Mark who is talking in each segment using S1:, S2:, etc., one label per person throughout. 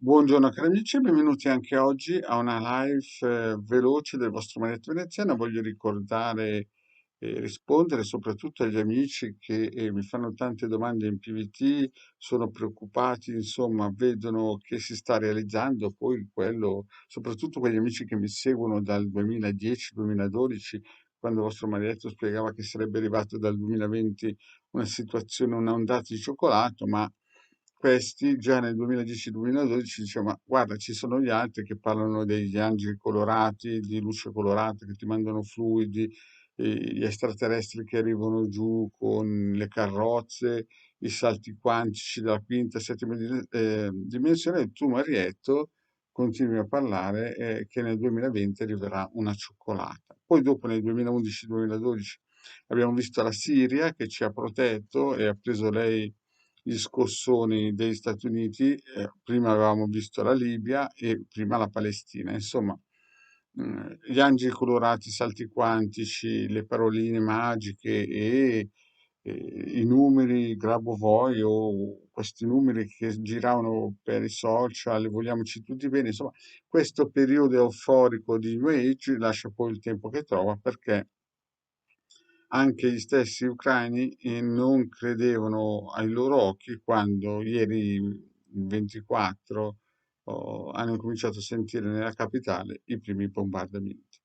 S1: Buongiorno cari amici, benvenuti anche oggi a una live veloce del vostro Maledetto Veneziano. Voglio ricordare e rispondere soprattutto agli amici che mi fanno tante domande in PVT, sono preoccupati, insomma, vedono che si sta realizzando poi quello, soprattutto quegli amici che mi seguono dal 2010-2012, quando il vostro Maledetto spiegava che sarebbe arrivato dal 2020 una situazione, una ondata di cioccolato, ma questi già nel 2010-2012 diceva, ma guarda, ci sono gli altri che parlano degli angeli colorati, di luce colorata che ti mandano fluidi, gli extraterrestri che arrivano giù con le carrozze, i salti quantici della quinta, settima dimensione, e tu, Marietto, continui a parlare che nel 2020 arriverà una cioccolata. Poi dopo nel 2011-2012 abbiamo visto la Siria che ci ha protetto e ha preso lei gli scossoni degli Stati Uniti, prima avevamo visto la Libia e prima la Palestina. Insomma, gli angeli colorati, i salti quantici, le paroline magiche e i numeri Grabovoi o questi numeri che giravano per i social, vogliamoci tutti bene, insomma, questo periodo euforico di New Age lascia poi il tempo che trova perché anche gli stessi ucraini non credevano ai loro occhi quando ieri, il 24, hanno cominciato a sentire nella capitale i primi bombardamenti.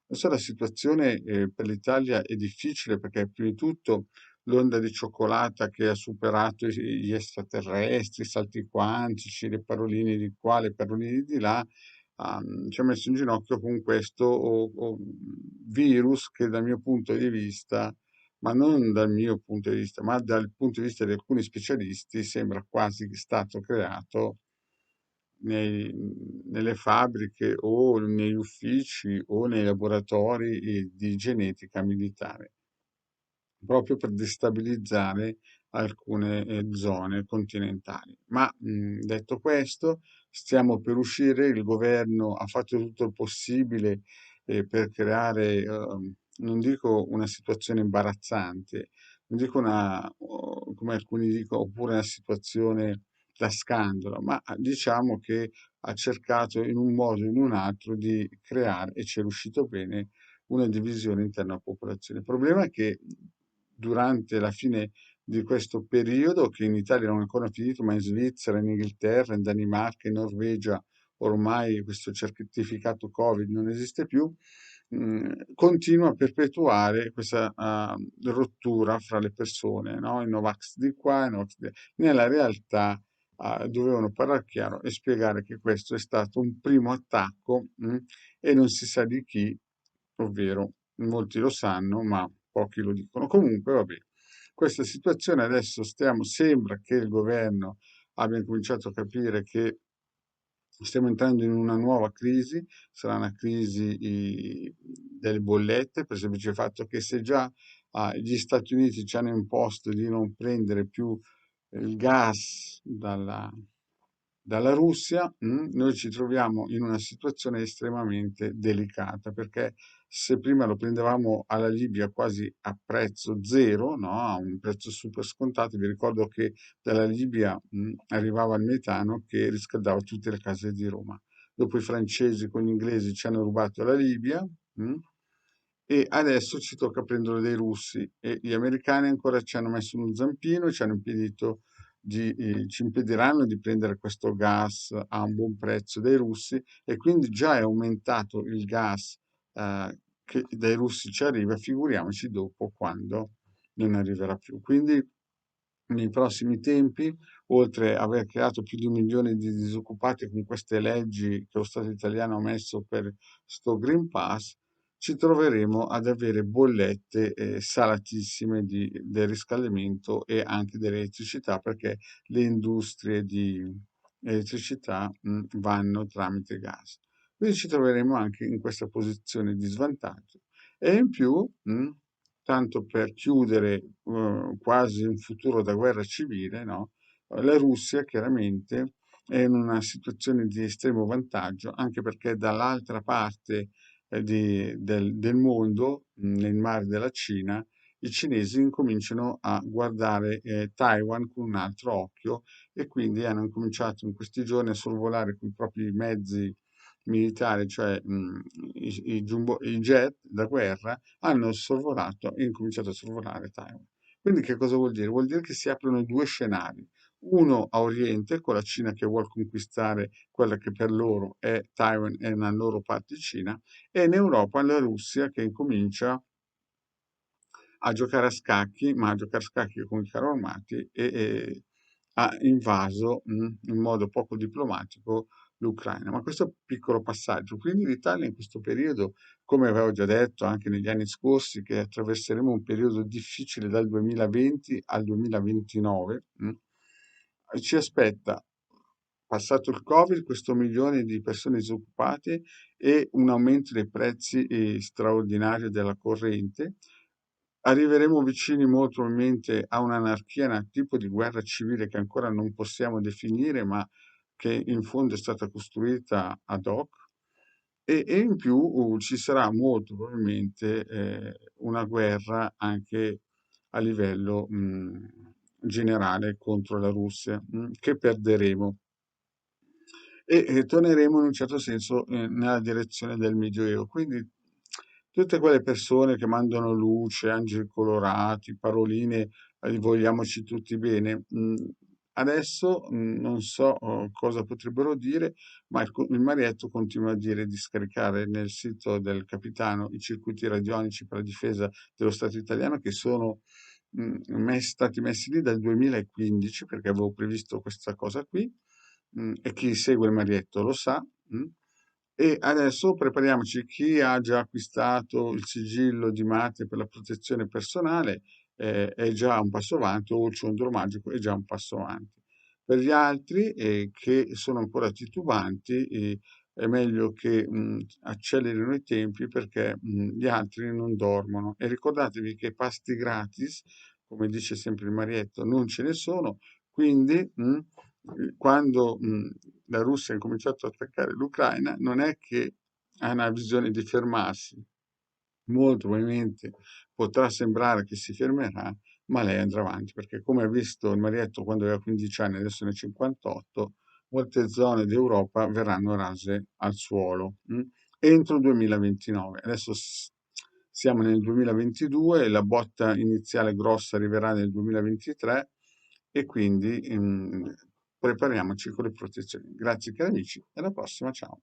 S1: Adesso la situazione per l'Italia è difficile perché prima di tutto l'onda di cioccolata che ha superato gli extraterrestri, i salti quantici, le paroline di qua, le paroline di là, ci ha messo in ginocchio con questo virus che dal mio punto di vista, ma non dal mio punto di vista, ma dal punto di vista di alcuni specialisti, sembra quasi stato creato nelle fabbriche o negli uffici o nei laboratori di genetica militare proprio per destabilizzare alcune zone continentali. Ma detto questo, stiamo per uscire, il governo ha fatto tutto il possibile per creare, non dico una situazione imbarazzante, non dico come alcuni dicono, oppure una situazione da scandalo, ma diciamo che ha cercato in un modo o in un altro di creare, e ci è riuscito bene, una divisione interna alla popolazione. Il problema è che durante la fine di questo periodo, che in Italia non è ancora finito, ma in Svizzera, in Inghilterra, in Danimarca, in Norvegia, ormai questo certificato Covid non esiste più, continua a perpetuare questa rottura fra le persone, no? I Novax di qua, i Novax di là. Nella realtà dovevano parlare chiaro e spiegare che questo è stato un primo attacco e non si sa di chi, ovvero molti lo sanno, ma pochi lo dicono. Comunque, vabbè, questa situazione adesso sembra che il governo abbia cominciato a capire che stiamo entrando in una nuova crisi, sarà una crisi delle bollette, per il semplice fatto che se già gli Stati Uniti ci hanno imposto di non prendere più il gas dalla Russia, noi ci troviamo in una situazione estremamente delicata perché se prima lo prendevamo alla Libia quasi a prezzo zero, no? A un prezzo super scontato, vi ricordo che dalla Libia arrivava il metano che riscaldava tutte le case di Roma. Dopo i francesi con gli inglesi ci hanno rubato la Libia, e adesso ci tocca prendere dei russi e gli americani ancora ci hanno messo uno zampino e ci hanno impedito ci impediranno di prendere questo gas a un buon prezzo dai russi e quindi già è aumentato il gas che dai russi ci arriva, figuriamoci dopo quando non arriverà più. Quindi nei prossimi tempi, oltre a aver creato più di 1 milione di disoccupati con queste leggi che lo Stato italiano ha messo per sto Green Pass, ci troveremo ad avere bollette salatissime del riscaldamento e anche dell'elettricità perché le industrie di elettricità vanno tramite gas. Quindi ci troveremo anche in questa posizione di svantaggio. E in più, tanto per chiudere quasi un futuro da guerra civile, no? La Russia chiaramente è in una situazione di estremo vantaggio, anche perché dall'altra parte del mondo, nel mare della Cina, i cinesi incominciano a guardare Taiwan con un altro occhio e quindi hanno incominciato in questi giorni a sorvolare con i propri mezzi militari, cioè i jet da guerra, hanno sorvolato e incominciato a sorvolare Taiwan. Quindi che cosa vuol dire? Vuol dire che si aprono due scenari. Uno a Oriente, con la Cina che vuole conquistare quella che per loro è Taiwan e una loro parte di Cina, e in Europa la Russia che incomincia a giocare a scacchi, ma a giocare a scacchi con i carri armati e ha invaso in modo poco diplomatico l'Ucraina. Ma questo è un piccolo passaggio. Quindi l'Italia in questo periodo, come avevo già detto anche negli anni scorsi, che attraverseremo un periodo difficile dal 2020 al 2029, ci aspetta, passato il Covid, questo milione di persone disoccupate e un aumento dei prezzi straordinario della corrente. Arriveremo vicini molto probabilmente a un'anarchia, a un tipo di guerra civile che ancora non possiamo definire, ma che in fondo è stata costruita ad hoc. E in più ci sarà molto probabilmente una guerra anche a livello generale contro la Russia, che perderemo e torneremo in un certo senso nella direzione del Medioevo. Quindi tutte quelle persone che mandano luce, angeli colorati, paroline, vogliamoci tutti bene, adesso non so cosa potrebbero dire, ma il Marietto continua a dire di scaricare nel sito del capitano i circuiti radionici per la difesa dello Stato italiano che sono stati messi lì dal 2015 perché avevo previsto questa cosa qui e chi segue il Marietto lo sa. E adesso prepariamoci, chi ha già acquistato il sigillo di Mate per la protezione personale è già un passo avanti, o il ciondolo magico è già un passo avanti. Per gli altri che sono ancora titubanti, è meglio che accelerino i tempi perché gli altri non dormono. E ricordatevi che pasti gratis, come dice sempre il Marietto, non ce ne sono, quindi quando la Russia ha cominciato ad attaccare l'Ucraina, non è che ha una visione di fermarsi, molto probabilmente potrà sembrare che si fermerà, ma lei andrà avanti, perché come ha visto il Marietto quando aveva 15 anni, adesso ne ha 58, molte zone d'Europa verranno rase al suolo entro il 2029. Adesso siamo nel 2022, la botta iniziale grossa arriverà nel 2023 e quindi prepariamoci con le protezioni. Grazie cari amici e alla prossima, ciao.